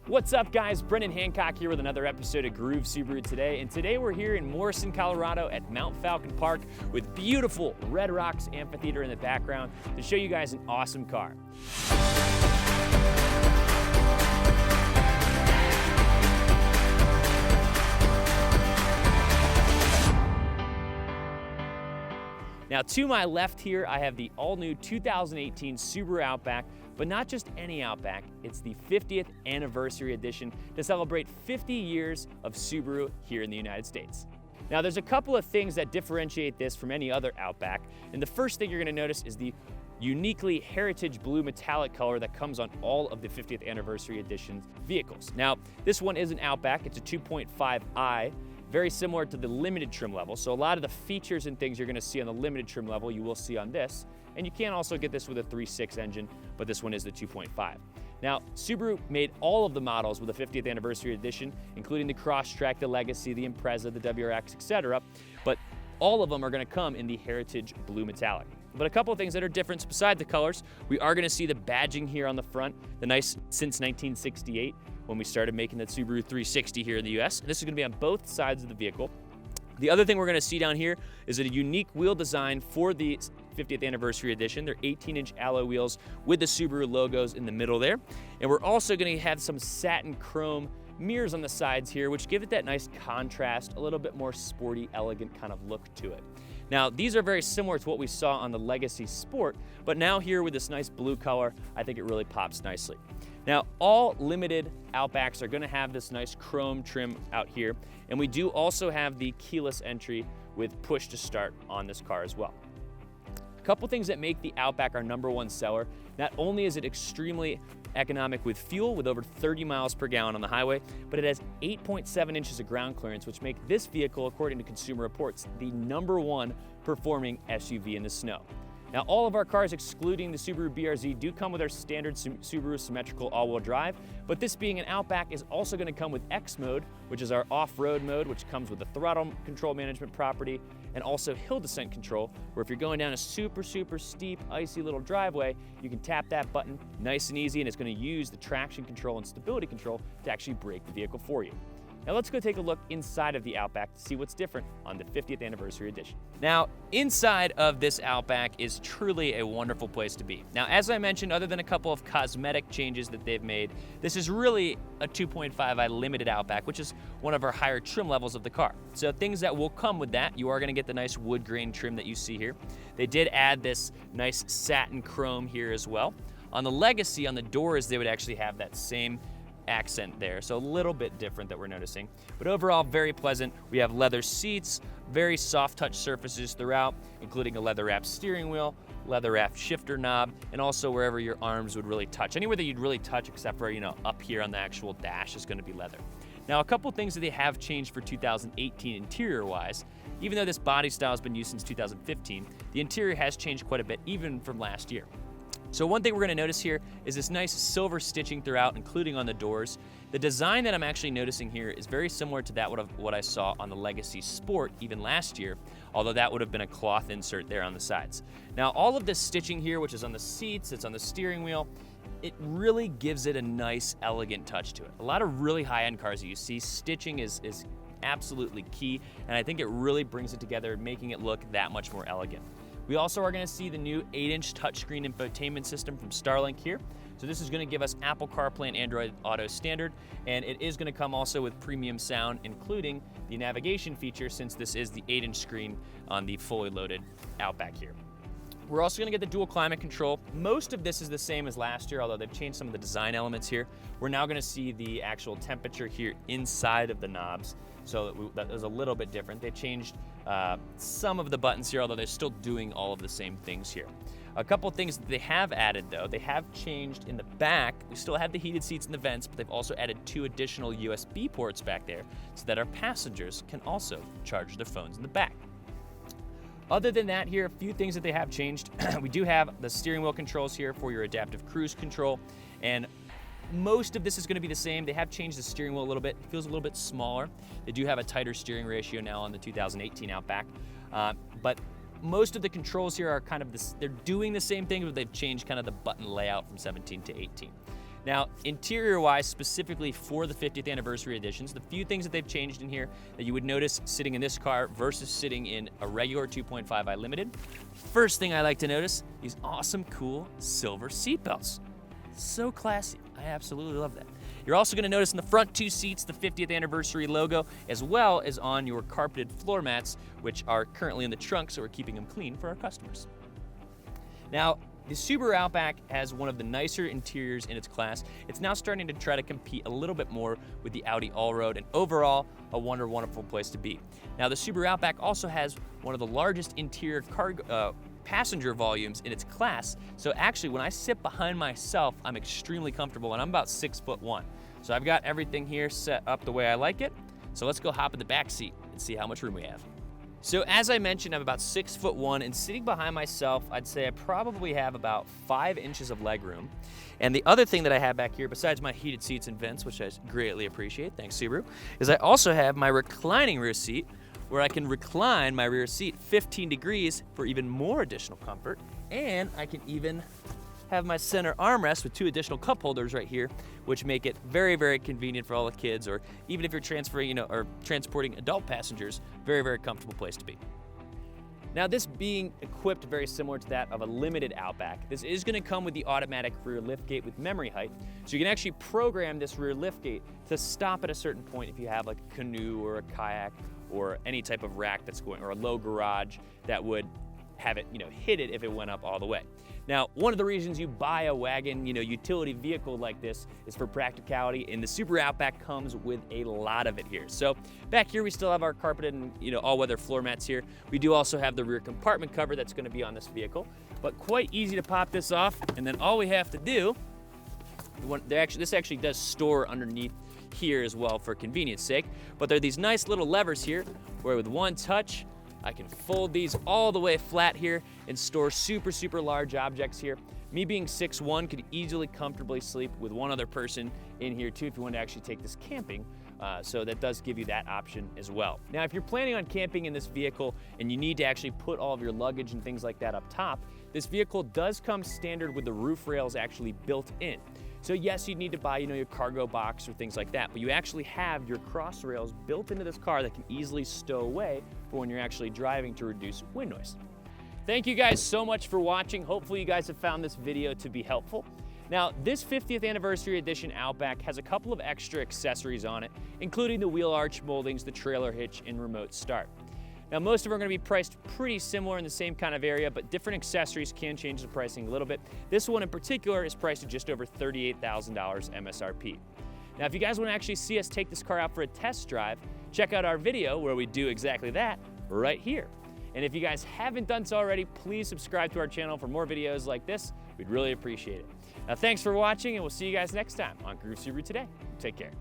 What's up, guys? Brendan Hancock here with another episode of Groove Subaru today. And today we're here in Morrison, Colorado at Mount Falcon Park with beautiful Red Rocks Amphitheater in the background to show you guys an awesome car. Now, to my left here, I have the all-new 2018 Subaru Outback, but not just any Outback, it's the 50th Anniversary Edition to celebrate 50 years of Subaru here in the United States. Now, there's a couple of things that differentiate this from any other Outback, and the first thing you're gonna notice is the uniquely heritage blue metallic color that comes on all of the 50th Anniversary Edition vehicles. Now, this one is an Outback, it's a 2.5i, very similar to the limited trim level. So a lot of the features and things you're gonna see on the limited trim level, you will see on this. And you can also get this with a 3.6 engine, but this one is the 2.5. Now, Subaru made all of the models with the 50th Anniversary Edition, including the Crosstrek, the Legacy, the Impreza, the WRX, etc. But all of them are gonna come in the heritage blue metallic. But a couple of things that are different beside the colors, we are gonna see the badging here on the front, the nice since 1968, when we started making the Subaru 360 here in the US. This is gonna be on both sides of the vehicle. The other thing we're gonna see down here is a unique wheel design for the 50th Anniversary Edition. They're 18-inch alloy wheels with the Subaru logos in the middle there. And we're also gonna have some satin chrome mirrors on the sides here, which give it that nice contrast, a little bit more sporty, elegant kind of look to it. Now, these are very similar to what we saw on the Legacy Sport, but now here with this nice blue color, I think it really pops nicely. Now, all limited Outbacks are gonna have this nice chrome trim out here, and we do also have the keyless entry with push to start on this car as well. A couple things that make the Outback our #1 seller. Not only is it extremely economic with fuel with over 30 miles per gallon on the highway, but it has 8.7 inches of ground clearance, which make this vehicle, according to Consumer Reports, the #1 performing SUV in the snow. Now, all of our cars, excluding the Subaru BRZ, do come with our standard Subaru symmetrical all-wheel drive, but this being an Outback is also gonna come with X mode, which is our off-road mode, which comes with the throttle control management property, and also hill descent control, where if you're going down a super steep, icy little driveway, you can tap that button nice and easy, and it's gonna use the traction control and stability control to actually brake the vehicle for you. Now let's go take a look inside of the Outback to see what's different on the 50th Anniversary Edition. Now, inside of this Outback is truly a wonderful place to be. Now, as I mentioned, other than a couple of cosmetic changes that they've made, this is really a 2.5i limited Outback, which is one of our higher trim levels of the car. So things that will come with that, you are gonna get the nice wood grain trim that you see here. They did add this nice satin chrome here as well. On the Legacy, on the doors, they would actually have that same accent there, so a little bit different that we're noticing, but overall very pleasant. We have leather seats, very soft touch surfaces throughout, including a leather wrapped steering wheel, leather wrapped shifter knob, and also wherever your arms would really touch. Anywhere that you'd really touch except for, up here on the actual dash is going to be leather. Now, a couple things that they have changed for 2018 interior wise. Even though this body style has been used since 2015, the interior has changed quite a bit even from last year. So one thing we're gonna notice here is this nice silver stitching throughout, including on the doors. The design that I'm actually noticing here is very similar to that what I saw on the Legacy Sport even last year, although that would have been a cloth insert there on the sides. Now, all of this stitching here, which is on the seats, it's on the steering wheel, it really gives it a nice, elegant touch to it. A lot of really high-end cars that you see, stitching is absolutely key, and I think it really brings it together, making it look that much more elegant. We also are gonna see the new 8-inch touchscreen infotainment system from Starlink here. So this is gonna give us Apple CarPlay and Android Auto standard, and it is gonna come also with premium sound, including the navigation feature, since this is the 8-inch screen on the fully loaded Outback here. We're also gonna get the dual climate control. Most of this is the same as last year, although they've changed some of the design elements here. We're now gonna see the actual temperature here inside of the knobs, so that is a little bit different. They changed some of the buttons here, although they're still doing all of the same things here. A couple things that they have added though, they have changed in the back. We still have the heated seats and the vents, but they've also added 2 additional USB ports back there so that our passengers can also charge their phones in the back. Other than that here, a few things that they have changed. We do have the steering wheel controls here for your adaptive cruise control, and most of this is going to be the same. They have changed the steering wheel a little bit. It feels a little bit smaller. They do have a tighter steering ratio now on the 2018 Outback, but most of the controls here are kind of this, they're doing the same thing, but they've changed kind of the button layout from 17 to 18. Now, interior-wise, specifically for the 50th anniversary editions, the few things that they've changed in here that you would notice sitting in this car versus sitting in a regular 2.5i Limited. First thing I like to notice, these awesome, cool silver seatbelts. So classy. I absolutely love that. You're also going to notice in the front two seats the 50th anniversary logo, as well as on your carpeted floor mats, which are currently in the trunk, so we're keeping them clean for our customers. Now, the Subaru Outback has one of the nicer interiors in its class. It's now starting to try to compete a little bit more with the Audi Allroad, and overall, a wonderful place to be. Now, the Subaru Outback also has one of the largest interior passenger volumes in its class. So actually, when I sit behind myself, I'm extremely comfortable, and I'm about 6'1". So I've got everything here set up the way I like it. So let's go hop in the back seat and see how much room we have. So as I mentioned, I'm about 6'1", and sitting behind myself, I'd say I probably have about 5 inches of leg room. And the other thing that I have back here, besides my heated seats and vents, which I greatly appreciate, thanks Subaru, is I also have my reclining rear seat, where I can recline my rear seat 15 degrees for even more additional comfort. And I can even have my center armrest with 2 additional cup holders right here, which make it very convenient for all the kids, or even if you're transferring, or transporting adult passengers, very comfortable place to be. Now, this being equipped very similar to that of a Limited Outback, this is going to come with the automatic rear liftgate with memory height. So you can actually program this rear liftgate to stop at a certain point if you have like a canoe or a kayak or any type of rack that's going, or a low garage that would have it, hit it if it went up all the way. Now, one of the reasons you buy a wagon, utility vehicle like this is for practicality, and the Subaru Outback comes with a lot of it here. So back here, we still have our carpeted and all-weather floor mats here. We do also have the rear compartment cover that's going to be on this vehicle, but quite easy to pop this off, and then all we have to do, this actually does store underneath here as well for convenience sake, but there are these nice little levers here where with one touch, I can fold these all the way flat here and store super large objects here. Me being 6'1", could easily comfortably sleep with one other person in here too if you want to actually take this camping. So that does give you that option as well. Now, if you're planning on camping in this vehicle and you need to actually put all of your luggage and things like that up top, this vehicle does come standard with the roof rails actually built in. So yes, you need to buy, your cargo box or things like that, but you actually have your cross rails built into this car that can easily stow away for when you're actually driving to reduce wind noise. Thank you guys so much for watching. Hopefully you guys have found this video to be helpful. Now, this 50th anniversary edition Outback has a couple of extra accessories on it, including the wheel arch moldings, the trailer hitch, and remote start. Now, most of them are going to be priced pretty similar in the same kind of area, but different accessories can change the pricing a little bit. This one in particular is priced at just over $38,000 MSRP. Now, if you guys want to actually see us take this car out for a test drive, check out our video where we do exactly that right here. And if you guys haven't done so already, please subscribe to our channel for more videos like this. We'd really appreciate it. Now, thanks for watching, and we'll see you guys next time on Groove Subaru Today. Take care.